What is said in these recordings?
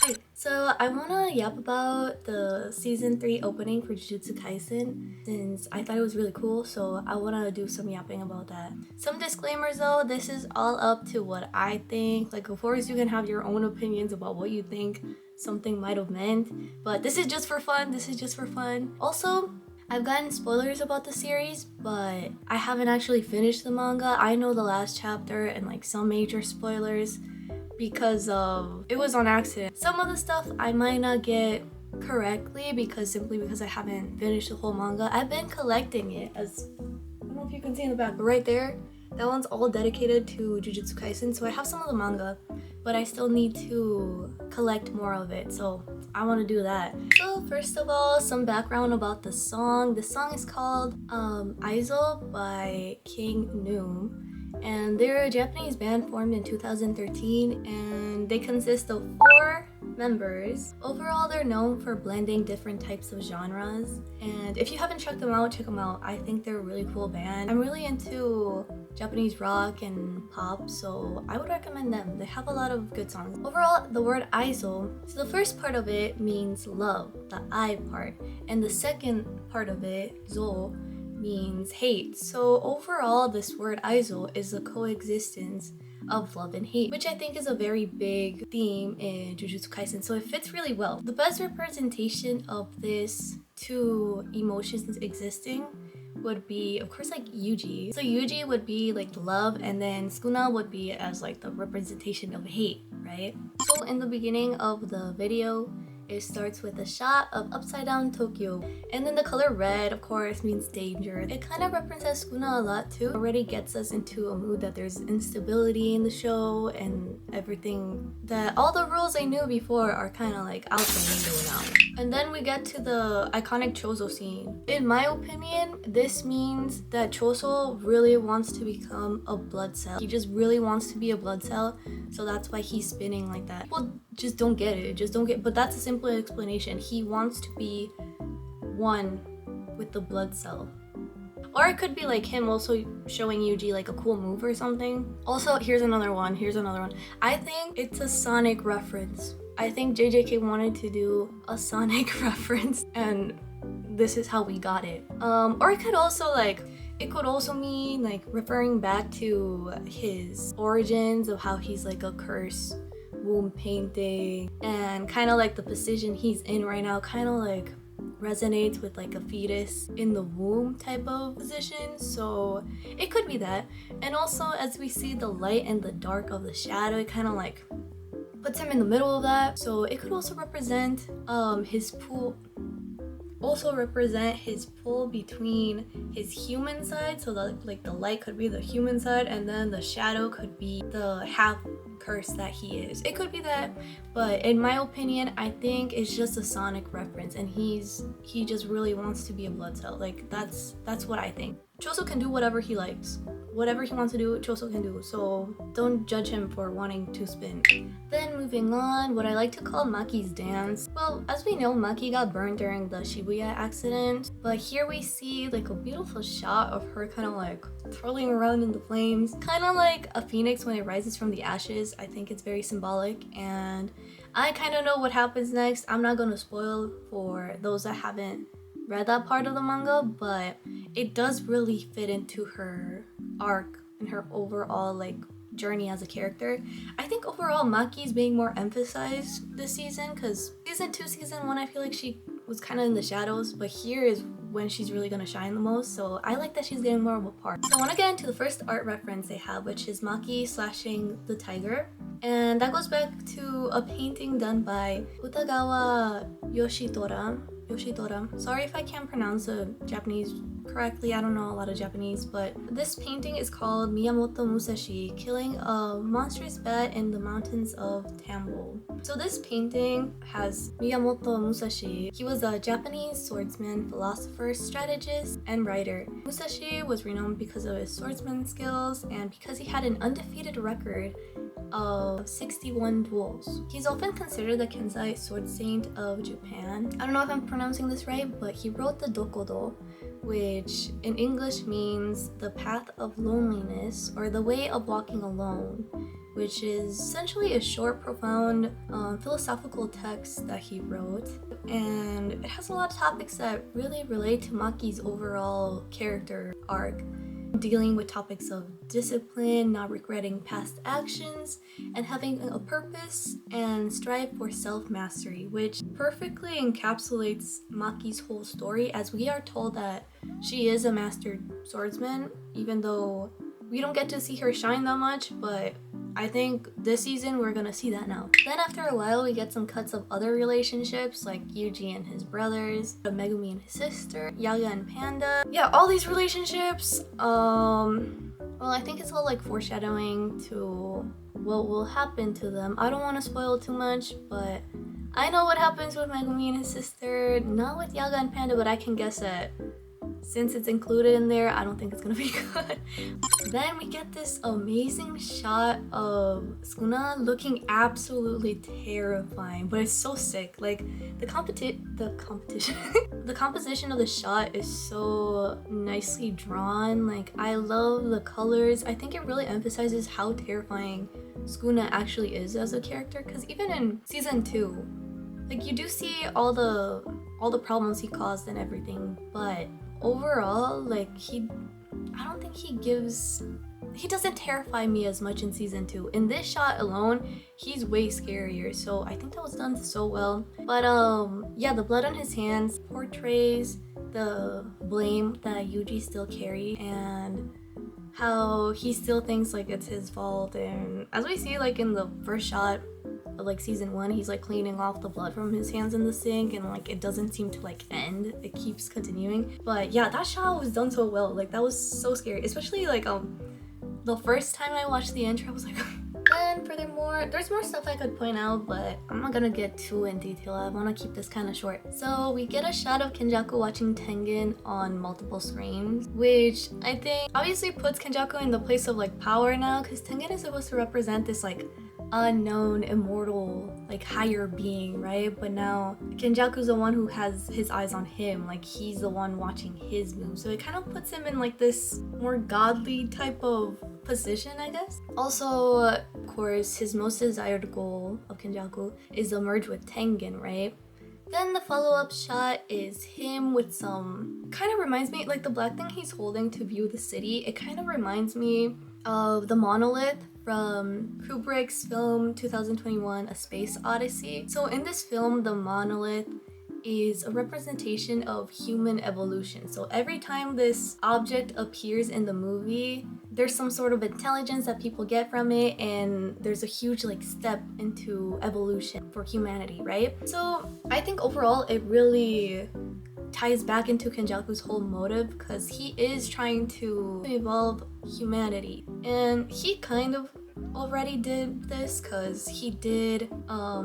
Hi, so I wanna yap about the season 3 opening for Jujutsu Kaisen since I thought it was really cool, so I wanna do some yapping about that. Some disclaimers though, this is all up to what I think. Like, of course you can have your own opinions about what you think something might have meant, but this is just for fun, Also, I've gotten spoilers about the series, but I haven't actually finished the manga. I know the last chapter and like some major spoilers because it was on accident. Some of the stuff I might not get correctly simply because I haven't finished the whole manga. I've been collecting it, as I don't know if you can see in the back, but right there, that one's all dedicated to Jujutsu Kaisen. So I have some of the manga, but I still need to collect more of it. So I want to do that. So first of all, some background about the song. The song is called Aizo by King Noom. And they're a Japanese band formed in 2013 and they consist of 4 members. Overall, they're known for blending different types of genres. And if you haven't checked them out, check them out. I think they're a really cool band. I'm really into Japanese rock and pop, so I would recommend them. They have a lot of good songs. Overall, the word aizo, so the first part of it means love, the I part, and the second part of it, zo, means hate. So overall, this word aizo is the coexistence of love and hate, which I think is a very big theme in Jujutsu Kaisen, so it fits really well. The best representation of this two emotions existing would be, of course, like Yuji. So Yuji would be like love, and then Sukuna would be as like the representation of hate, right? So in the beginning of the video, it starts with a shot of upside down Tokyo, and then the color red, of course, means danger. It kind of represents Sukuna a lot too. It already gets us into a mood that there's instability in the show and everything, that all the rules I knew before are kind of like out the window now. And then we get to the iconic Choso scene. In my opinion, this means that Choso really wants to become a blood cell. He just really wants to be a blood cell, so that's why he's spinning like that. People just don't get it, but that's a simple explanation. He wants to be one with the blood cell. Or it could be like him also showing Yuji like a cool move or something. Also, here's another one. I think it's a Sonic reference. I think JJK wanted to do a Sonic reference, and this is how we got it. Or it could also mean like referring back to his origins of how he's like a curse womb painting, and kind of like the position he's in right now kind of like resonates with like a fetus in the womb type of position, so it could be that. And also, as we see the light and the dark of the shadow, it kind of like puts him in the middle of that, so it could also represent his pull between his human side, so that like the light could be the human side and then the shadow could be the half curse that he is. It could be that, but in my opinion, I think it's just a Sonic reference, and he just really wants to be a blood cell. Like that's what I think. Choso can do whatever he likes. Whatever he wants to do, Choso can do, so don't judge him for wanting to spin. Then moving on, what I like to call Maki's dance. Well, as we know, Maki got burned during the Shibuya accident, but here we see like a beautiful shot of her kind of like twirling around in the flames, kind of like a phoenix when it rises from the ashes. I think it's very symbolic, and I kind of know what happens next. I'm not gonna spoil for those that haven't read that part of the manga, but it does really fit into her arc and her overall like journey as a character. I think overall Maki's being more emphasized this season, because season 2, season 1, I feel like she was kind of in the shadows, but here is when she's really gonna shine the most, so I like that she's getting more of a part. So I want to get into the first art reference they have, which is Maki slashing the tiger, and that goes back to a painting done by Utagawa Yoshitora. Sorry if I can't pronounce the Japanese correctly, I don't know a lot of Japanese, but this painting is called Miyamoto Musashi, killing a monstrous bat in the mountains of Tambo. So this painting has Miyamoto Musashi. He was a Japanese swordsman, philosopher, strategist, and writer. Musashi was renowned because of his swordsman skills and because he had an undefeated record of 61 duels. He's often considered the Kensai sword saint of Japan. I don't know if I'm pronouncing this right, but he wrote the Dokodo, which in English means the path of loneliness or the way of walking alone, which is essentially a short, profound philosophical text that he wrote. And it has a lot of topics that really relate to Maki's overall character arc, dealing with topics of discipline, not regretting past actions, and having a purpose and strive for self-mastery, which perfectly encapsulates Maki's whole story, as we are told that she is a mastered swordsman, even though we don't get to see her shine that much, but I think this season we're gonna see that now. Then after a while we get some cuts of other relationships like Yuji and his brothers, Megumi and his sister, Yaga and Panda. Yeah, all these relationships, well, I think it's all like foreshadowing to what will happen to them. I don't want to spoil too much, but I know what happens with Megumi and his sister. Not with Yaga and Panda, but I can guess that since it's included in there, I don't think it's gonna be good. Then we get this amazing shot of Sukuna looking absolutely terrifying, but it's so sick. Like the competition the composition of the shot is so nicely drawn. Like I love the colors. I think it really emphasizes how terrifying Sukuna actually is as a character, because even in season 2, like you do see all the problems he caused and everything, but overall, like I don't think he doesn't terrify me as much in season 2. In this shot alone, he's way scarier, so I think that was done so well. But yeah, the blood on his hands portrays the blame that Yuji still carries and how he still thinks like it's his fault. And as we see like in the first shot of like season 1, he's like cleaning off the blood from his hands in the sink, and like it doesn't seem to like end, it keeps continuing. But yeah, that shot was done so well. Like that was so scary, especially like the first time I watched the intro, I was like and furthermore, there's more stuff I could point out, but I'm not gonna get too in detail. I want to keep this kind of short. So we get a shot of Kenjaku watching Tengen on multiple screens, which I think obviously puts Kenjaku in the place of like power now, because Tengen is supposed to represent this like unknown, immortal, like higher being, right? But now Kenjaku's the one who has his eyes on him, like he's the one watching his moves, so it kind of puts him in like this more godly type of position, I guess. Also, of course, his most desired goal of Kenjaku is to merge with Tengen, right? Then the follow-up shot is him with some, kind of reminds me, like the black thing he's holding to view the city, it kind of reminds me of the monolith from Kubrick's film 2021 A Space Odyssey. So in this film, the monolith is a representation of human evolution. So every time this object appears in the movie, there's some sort of intelligence that people get from it, and there's a huge like step into evolution for humanity, right? So I think overall it really ties back into Kenjaku's whole motive, because he is trying to evolve humanity, and he kind of already did this, because he did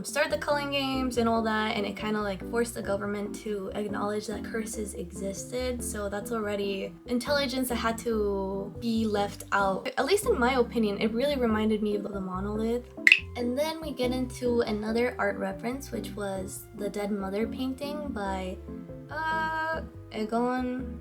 start the culling games and all that, and it kind of like forced the government to acknowledge that curses existed. So that's already intelligence that had to be left out. At least in my opinion, it really reminded me of the monolith. And then we get into another art reference, which was the Dead Mother painting by Egon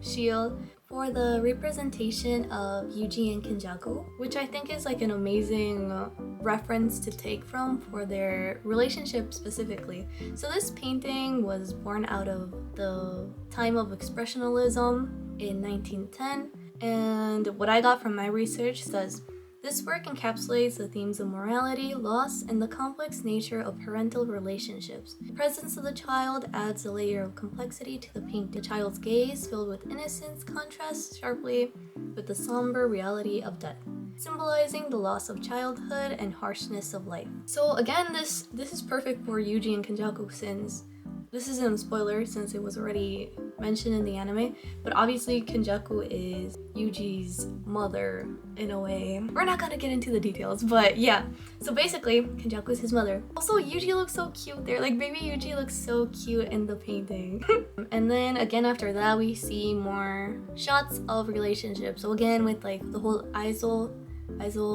Schiele, for the representation of Yuji and Kenjaku, which I think is like an amazing reference to take from for their relationship specifically. So this painting was born out of the time of expressionism in 1910, and what I got from my research says, this work encapsulates the themes of morality, loss, and the complex nature of parental relationships. The presence of the child adds a layer of complexity to the painting. The child's gaze, filled with innocence, contrasts sharply with the somber reality of death, symbolizing the loss of childhood and harshness of life. So again, this is perfect for Yuji and Kenjaku, since this isn't a spoiler since it was already mentioned in the anime, but obviously Kenjaku is Yuji's mother in a way. We're not gonna get into the details, but yeah. So basically, Kenjaku is his mother. Also, Yuji looks so cute there. Like, baby Yuji looks so cute in the painting. And then again after that, we see more shots of relationships. So again, with like the whole Aizo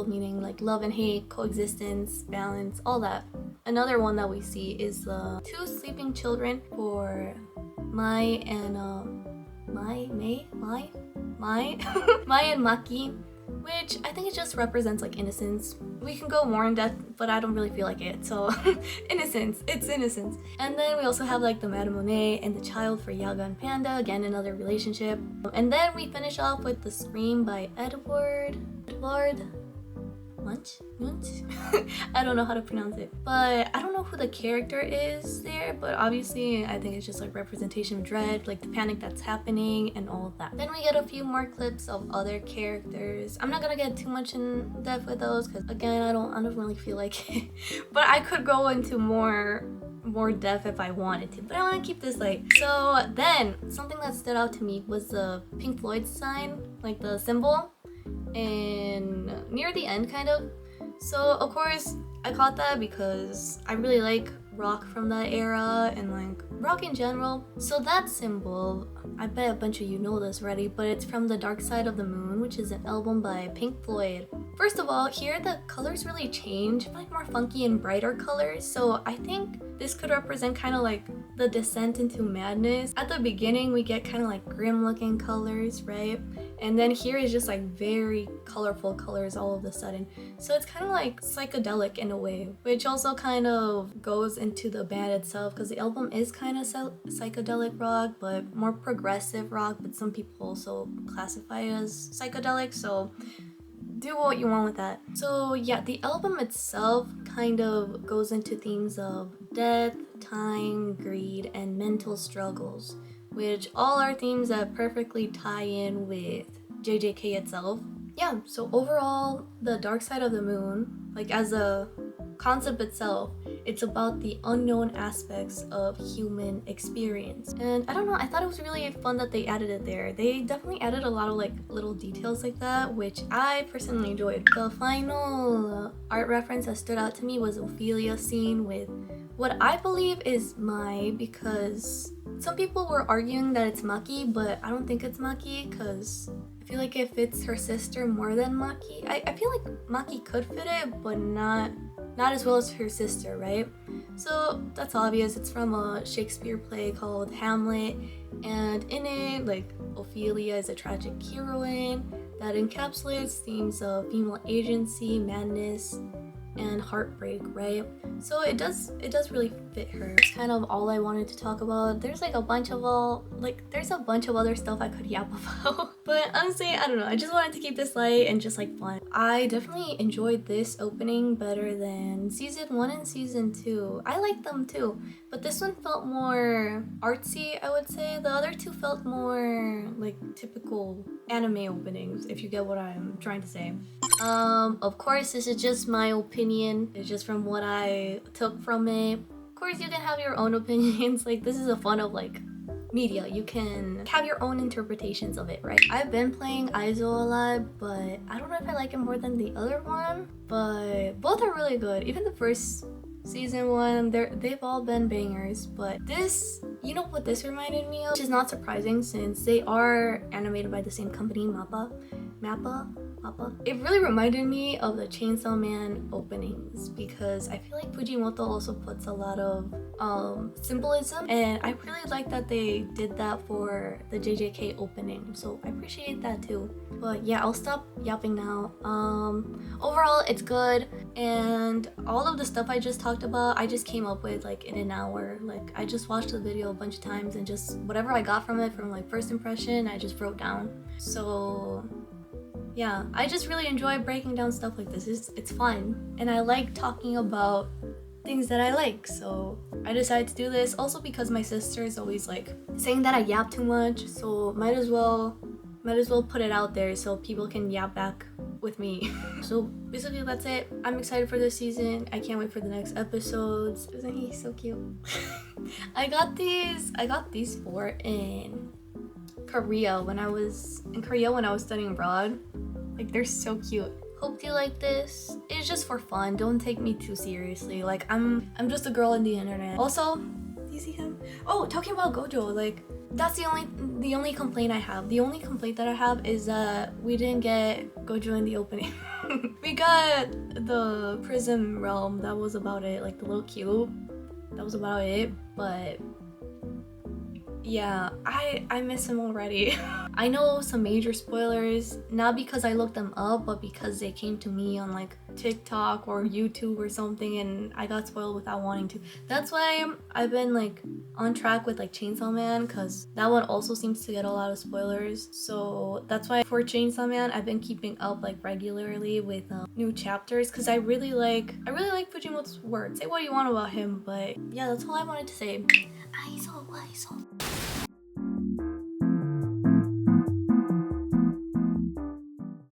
meaning like love and hate, coexistence, balance, all that. Another one that we see is the two sleeping children for Mai and Mai and Maki. which I think it just represents like innocence. We can go more in depth, but I don't really feel like it, so innocence, it's innocence. And then we also have like the Madame Monet and the child for Yaga and Panda, again another relationship. And then we finish off with the Scream by Edward Munch? I don't know how to pronounce it, but I don't know who the character is there, but obviously I think it's just like representation of dread, like the panic that's happening and all of that. Then we get a few more clips of other characters. I'm not gonna get too much in depth with those because again I don't really feel like it, but I could go into more depth if I wanted to, but I want to keep this light. So then something that stood out to me was the Pink Floyd sign, like the symbol, and near the end kind of. So of course I caught that because I really like rock from that era and like rock in general. So that symbol, I bet a bunch of you know this already, but it's from The Dark Side of the Moon, which is an album by Pink Floyd. First of all, here the colors really change, like more funky and brighter colors. So I think this could represent kind of like the descent into madness. At the beginning, we get kind of like grim looking colors, right? And then here is just like very colorful colors all of a sudden. So it's kind of like psychedelic in a way, which also kind of goes into the band itself because the album is kind of psychedelic rock, but more progressive rock, but some people also classify it as psychedelic. So do what you want with that. So yeah, the album itself kind of goes into themes of death, time, greed, and mental struggles, which all are themes that perfectly tie in with JJK itself. Yeah, so overall, The Dark Side of the Moon, like as a concept itself, it's about the unknown aspects of human experience. And I don't know, I thought it was really fun that they added it there. They definitely added a lot of like little details like that, which I personally enjoyed. The final art reference that stood out to me was Ophelia's scene with what I believe is Mai, because some people were arguing that it's Maki, but I don't think it's Maki because I feel like it fits her sister more than Maki. I feel like Maki could fit it, but not as well as her sister, right? So that's obvious. It's from a Shakespeare play called Hamlet, and in it, like, Ophelia is a tragic heroine that encapsulates themes of female agency, madness, and heartbreak, right? So it does really fit her. It's kind of all I wanted to talk about. There's like a bunch of other stuff I could yap about. But honestly, I don't know, I just wanted to keep this light and just like fun. I definitely enjoyed this opening better than season 1 and season 2. I like them too, but this one felt more artsy, I would say. The other two felt more like typical anime openings, if you get what I'm trying to say. Of course, this is just my opinion. It's just from what I took from it. Of course, you can have your own opinions. Like, this is a fun of like media. You can have your own interpretations of it, right? I've been playing Aizo a lot, but I don't know if I like it more than the other one. But both are really good. Even the first season one, they've all been bangers. But this, you know what this reminded me of? Which is not surprising since they are animated by the same company, Mappa. It really reminded me of the Chainsaw Man openings because I feel like Fujimoto also puts a lot of symbolism, and I really like that they did that for the JJK opening, so I appreciate that too. But yeah, I'll stop yapping now. Overall, it's good, and all of the stuff I just talked about, I just came up with like in an hour. Like, I just watched the video a bunch of times and just whatever I got from it from like first impression, I just wrote down. So yeah, I just really enjoy breaking down stuff like this. It's fun, and I like talking about things that I like, so I decided to do this. Also because my sister is always like saying that I yap too much, so might as well put it out there so people can yap back with me. So basically that's it. I'm excited for this season. I can't wait for the next episodes. Isn't he so cute? I got these 4 in Korea when I was studying abroad. Like, they're so cute. Hope you like this. It's just for fun. Don't take me too seriously. Like, I'm just a girl in the internet. Also, do you see him? Oh, talking about Gojo, like, that's the only complaint I have. The only complaint that I have is that we didn't get Gojo in the opening. We got the Prism Realm. That was about it. Like, the little cube. That was about it. But Yeah, I miss him already. I know some major spoilers, not because I looked them up, but because they came to me on like TikTok or YouTube or something, and I got spoiled without wanting to. That's why I've been like on track with like Chainsaw Man, because that one also seems to get a lot of spoilers. So that's why for Chainsaw Man I've been keeping up like regularly with new chapters, because I really like Fujimoto's work. Say what you want about him, but yeah, that's all I wanted to say. Aizo.